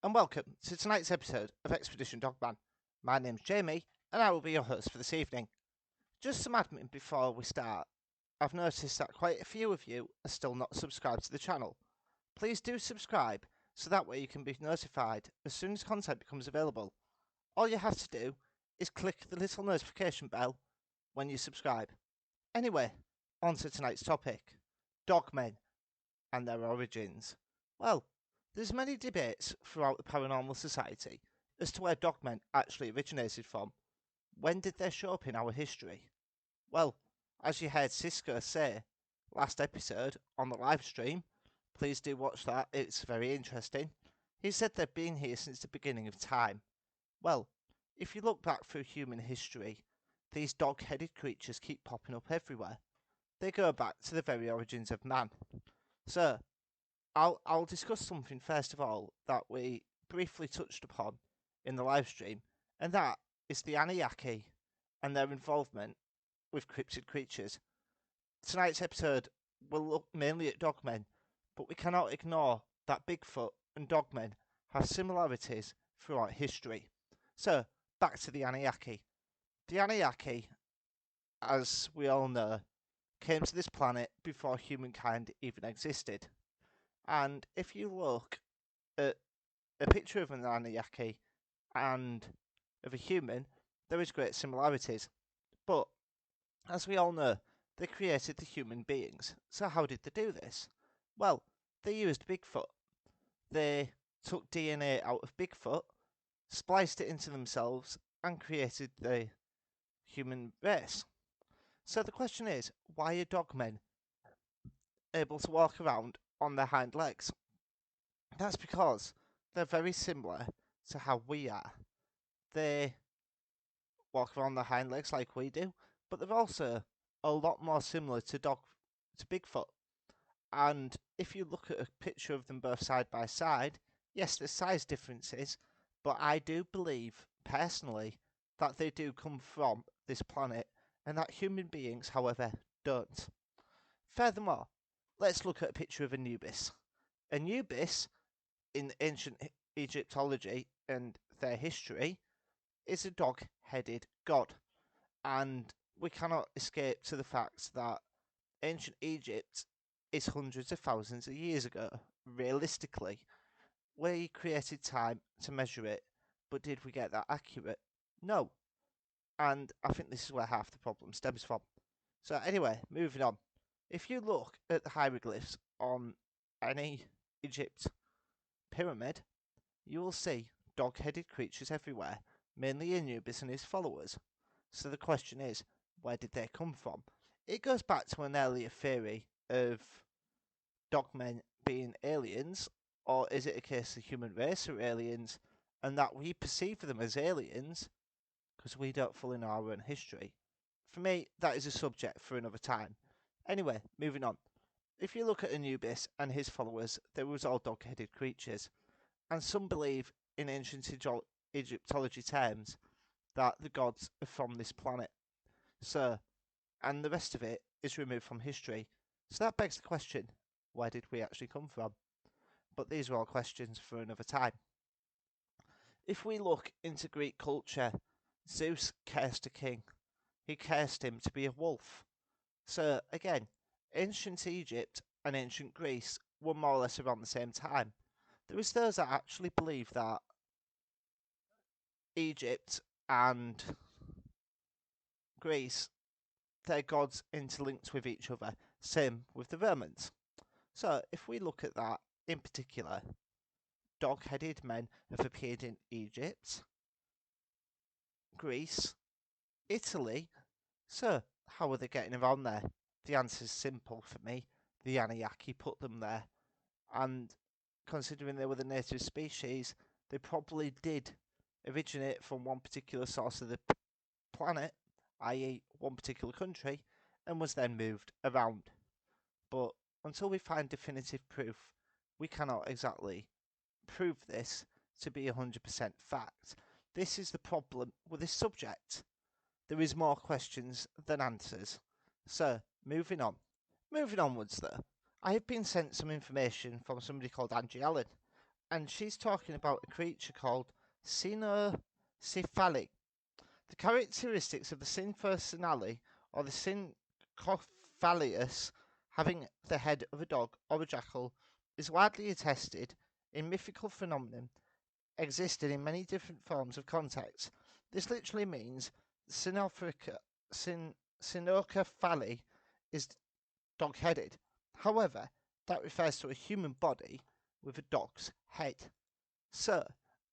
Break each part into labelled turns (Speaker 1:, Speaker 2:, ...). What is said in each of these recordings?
Speaker 1: and welcome to tonight's episode of Expedition Dogman. My name's Jamie, and I will be your host for this evening. Just some admin before we start. I've noticed that quite a few of you are still not subscribed to the channel. Please do subscribe, so that way you can be notified as soon as content becomes available. All you have to do is click the little notification bell when you subscribe. Anyway, on to tonight's topic. Dogmen and their origins. Well, there's many debates throughout the paranormal society as to where dogmen actually originated from. When did they show up in our history? Well, as you heard Cisco say last episode on the live stream, please do watch that, it's very interesting. He said they've been here since the beginning of time. Well, if you look back through human history, these dog-headed creatures keep popping up everywhere. They go back to the very origins of man. So, I'll discuss something first of all that we briefly touched upon in the live stream, and that is the Anunnaki and their involvement with cryptid creatures. Tonight's episode will look mainly at dogmen, but we cannot ignore that Bigfoot and dogmen have similarities throughout history. So, back to the Anunnaki. The Anunnaki, as we all know, came to this planet before humankind even existed. And if you look at a picture of an Anunnaki and of a human, there is great similarities. But, as we all know, they created the human beings. So how did they do this? Well, they used Bigfoot. They took DNA out of Bigfoot, spliced it into themselves, and created the human race. So the question is, why are dogmen able to walk around on their hind legs? That's because they're very similar to how we are. They walk around their hind legs like we do, but they're also a lot more similar to Bigfoot. And if you look at a picture of them both side by side, yes, there's size differences, but I do believe personally that they do come from this planet, and that human beings, however, don't. Furthermore, let's look at a picture of Anubis. Anubis, in ancient Egyptology and their history, is a dog-headed god, and we cannot escape to the fact that ancient Egypt is hundreds of thousands of years ago. Realistically, we created time to measure it, but did we get that accurate? No. And I think this is where half the problem stems from. So anyway, moving on. If you look at the hieroglyphs on any Egypt pyramid, you will see dog-headed creatures everywhere, mainly Anubis and his followers. So the question is, where did they come from? It goes back to an earlier theory of dogmen being aliens, or is it a case the human race are aliens, and that we perceive them as aliens because we don't fully know our own history? For me, that is a subject for another time. Anyway, moving on. If you look at Anubis and his followers, they were all dog-headed creatures, and some believe in ancient Egyptology terms that the gods are from this planet. So, and the rest of it is removed from history. So that begs the question, where did we actually come from? But these are all questions for another time. If we look into Greek culture, Zeus cursed a king. He cursed him to be a wolf. So, again, ancient Egypt and ancient Greece were more or less around the same time. There is those that actually believe that Egypt and Greece, their gods interlinked with each other. Same with the Romans. So, if we look at that in particular, dog-headed men have appeared in Egypt, Greece, Italy. So, how are they getting around there? The answer is simple for me. The Anunnaki put them there. And considering they were the native species, they probably did originate from one particular source of the planet, i.e. one particular country, and was then moved around. But until we find definitive proof, we cannot exactly prove this to be 100% fact. This is the problem with this subject. There is more questions than answers. So, moving on. Moving onwards though, I have been sent some information from somebody called Angie Allen, and she's talking about a creature called Cynocephaly. The characteristics of the Synphosinale, or the Syncophalius, having the head of a dog or a jackal, is widely attested in mythical phenomenon existed in many different forms of context. This literally means Synocophaly is dog-headed. However, that refers to a human body with a dog's head. So,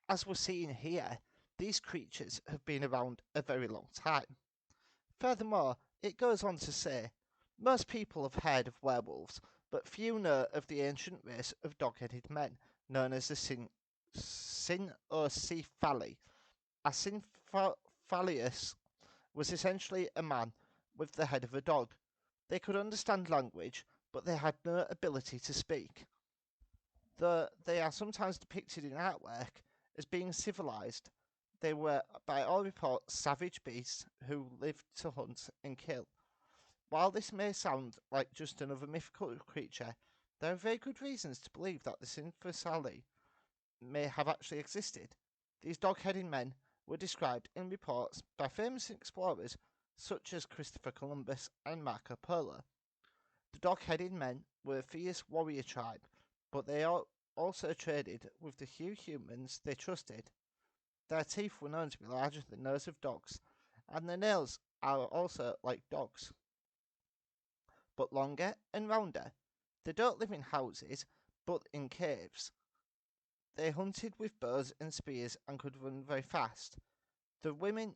Speaker 1: as we're seeing here, these creatures have been around a very long time. Furthermore, it goes on to say, most people have heard of werewolves, but few know of the ancient race of dog-headed men, known as the Cynocephaly. A Synphalius was essentially a man with the head of a dog. They could understand language, but they had no ability to speak. Though they are sometimes depicted in artwork as being civilized, they were, by all reports, savage beasts who lived to hunt and kill. While this may sound like just another mythical creature, there are very good reasons to believe that the Synphosali may have actually existed. These dog-headed men were described in reports by famous explorers such as Christopher Columbus and Marco Polo. The dog-headed men were a fierce warrior tribe, but they also traded with the few humans they trusted. Their teeth were known to be larger than those of dogs, and their nails are also like dogs, but longer and rounder. They don't live in houses, but in caves. They hunted with bows and spears and could run very fast. The women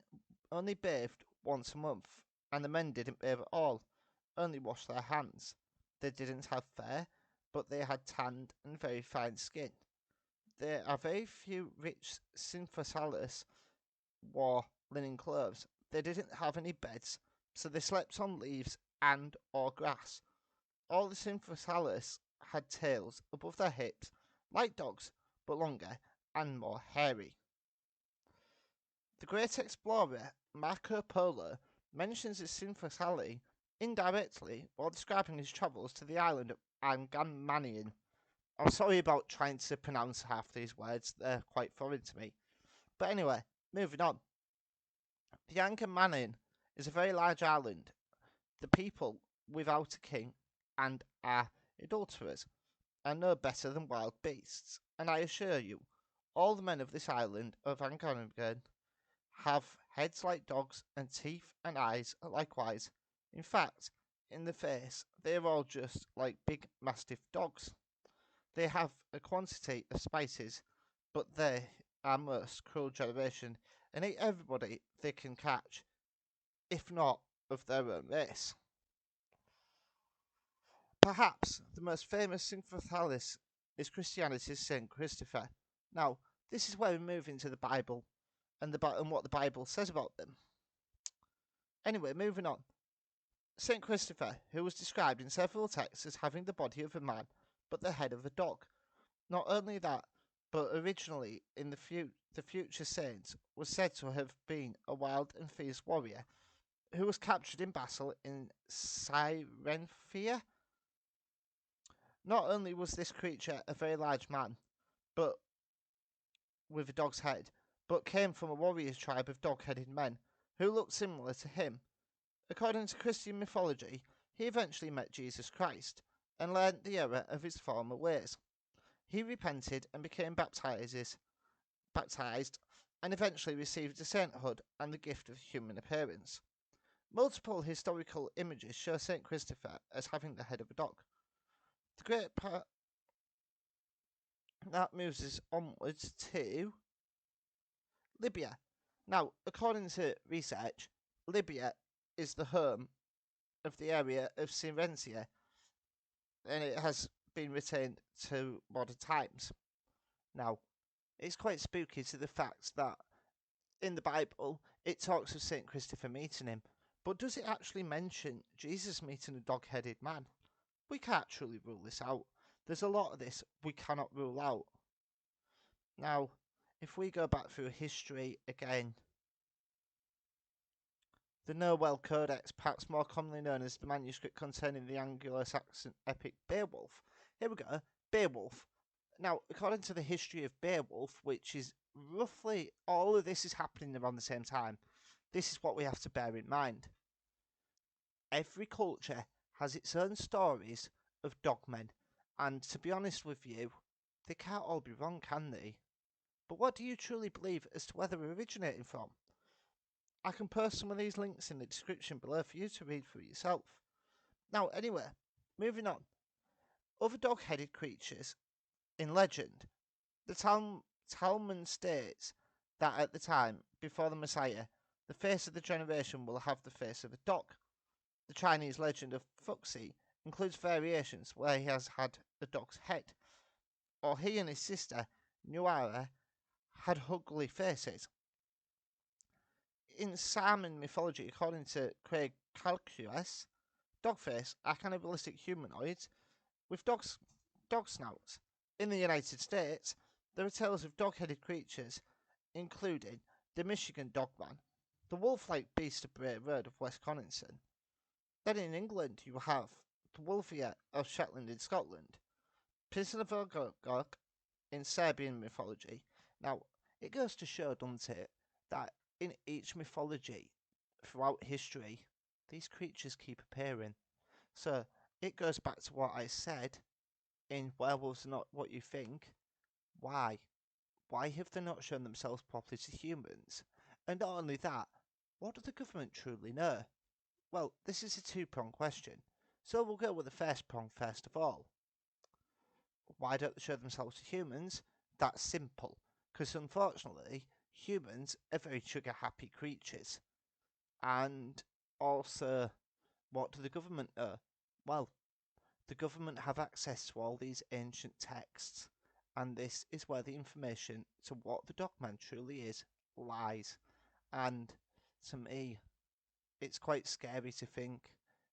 Speaker 1: only bathed once a month, and the men didn't bathe at all, only washed their hands. They didn't have fur, but they had tanned and very fine skin. There are very few rich Symphosalus wore linen clothes. They didn't have any beds, so they slept on leaves and or grass. All the Symphosalus had tails above their hips, like dogs, but longer and more hairy. The great explorer Marco Polo mentions the Synphosali indirectly while describing his travels to the island of Angamanian. I'm sorry about trying to pronounce half these words, they're quite foreign to me. But anyway, moving on. The Angamanian is a very large island. The people, without a king and are adulterers, are no better than wild beasts, and I assure you, all the men of this island of Angamanian have heads like dogs and teeth and eyes likewise. In fact, in the face, they are all just like big mastiff dogs. They have a quantity of spices, but they are most cruel generation and eat everybody they can catch, if not of their own race. Perhaps the most famous sympathalist is Christianity's Saint Christopher. Now, this is where we move into the Bible and what the Bible says about them. Anyway, moving on. Saint Christopher, who was described in several texts as having the body of a man but the head of a dog. Not only that, but originally in the future saint was said to have been a wild and fierce warrior who was captured in battle in Cyrenthia. Not only was this creature a very large man, but with a dog's head, but came from a warrior tribe of dog-headed men who looked similar to him. According to Christian mythology, he eventually met Jesus Christ and learnt the error of his former ways. He repented and became baptized, and eventually received a sainthood and the gift of human appearance. Multiple historical images show Saint Christopher as having the head of a dog. The great part that moves us onwards to Libya. Now, according to research, Libya is the home of the area of Syrencia, and it has been retained to modern times. Now, it's quite spooky to the fact that in the Bible it talks of Saint Christopher meeting him, but does it actually mention Jesus meeting a dog-headed man? We can't truly rule this out. There's a lot of this we cannot rule out. Now, if we go back through history again, the Noel Codex, perhaps more commonly known as the manuscript containing the Anglo-Saxon epic Beowulf. Here we go, Beowulf. Now, according to the history of Beowulf, which is roughly all of this is happening around the same time, this is what we have to bear in mind. Every culture has its own stories of dogmen, and to be honest with you, they can't all be wrong, can they? But what do you truly believe as to where they're originating from? I can post some of these links in the description below for you to read for yourself. Now, anyway, moving on. Other dog-headed creatures in legend, the Talmud states that at the time, before the Messiah, the face of the generation will have the face of a dog. The Chinese legend of Fuxi includes variations where he has had a dog's head, or he and his sister, Nuara, had ugly faces. In Saman mythology, according to Craig Calculus, dogface are cannibalistic humanoids with dog snouts. In the United States, there are tales of dog-headed creatures, including the Michigan dogman, the wolf-like beast of Bray Road of West Coniston. Then in England, you have the Wolfia of Shetland in Scotland, Pisnavogog in Serbian mythology. Now, it goes to show, doesn't it, that in each mythology throughout history, these creatures keep appearing. So it goes back to what I said in Werewolves Are Not What You Think. Why? Why have they not shown themselves properly to humans? And not only that, what do the government truly know? Well, this is a two-pronged question. So we'll go with the first prong first of all. Why don't they show themselves to humans? That's simple. Because unfortunately, humans are very trigger-happy creatures. And also, what do the government know? Well, the government have access to all these ancient texts, and this is where the information to what the dogman truly is lies. And to me, it's quite scary to think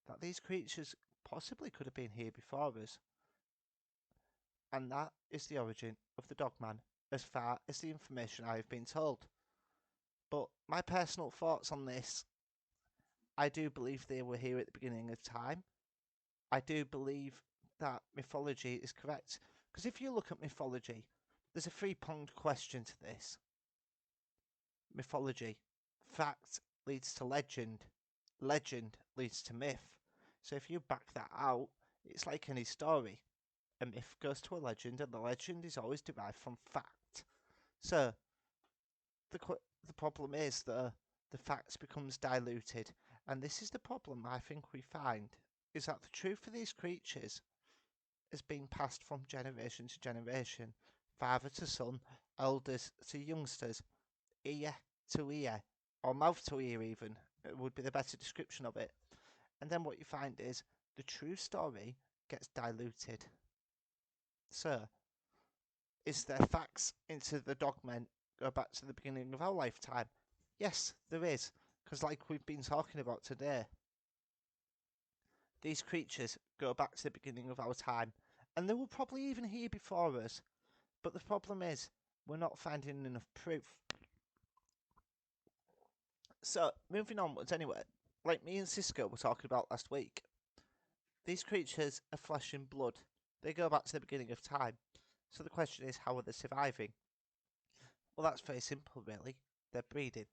Speaker 1: that these creatures possibly could have been here before us. And that is the origin of the dogman, as far as the information I have been told. But my personal thoughts on this, I do believe they were here at the beginning of time. I do believe that mythology is correct. Because if you look at mythology, there's a three-pronged question to this. Mythology. Fact leads to legend. Legend leads to myth. So if you back that out, it's like any story. A myth goes to a legend, and the legend is always derived from fact. So the problem is that the facts becomes diluted, and this is the problem I think we find, is that the truth of these creatures has been passed from generation to generation, father to son, elders to youngsters, ear to ear, or mouth to ear even, would be the better description of it. And then what you find is the true story gets diluted. So, is there facts into the dogmen go back to the beginning of our lifetime? Yes, there is, because like we've been talking about today, these creatures go back to the beginning of our time, and they were probably even here before us. But the problem is, we're not finding enough proof. So, moving onwards anyway, like me and Cisco were talking about last week, these creatures are flesh and blood. They go back to the beginning of time. So the question is, how are they surviving? Well, that's very simple, really. They're breeding.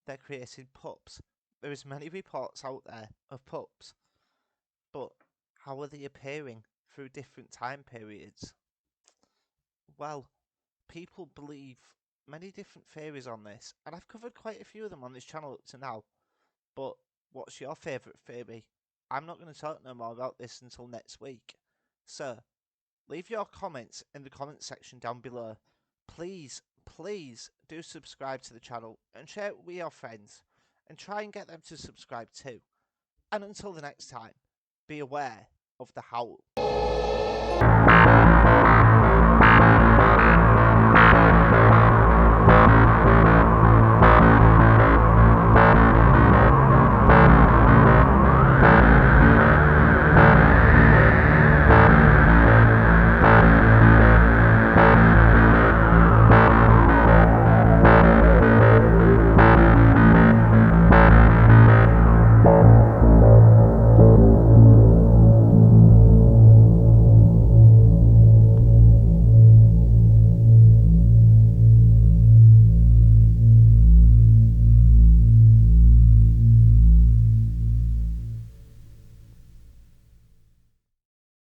Speaker 1: They're creating pups. There is many reports out there of pups. But how are they appearing through different time periods? Well, people believe many different theories on this, and I've covered quite a few of them on this channel up to now. But what's your favourite theory? I'm not going to talk no more about this until next week. So, leave your comments in the comment section down below. Please, please do subscribe to the channel and share it with your friends, and try and get them to subscribe too. And until the next time, be aware of the howl.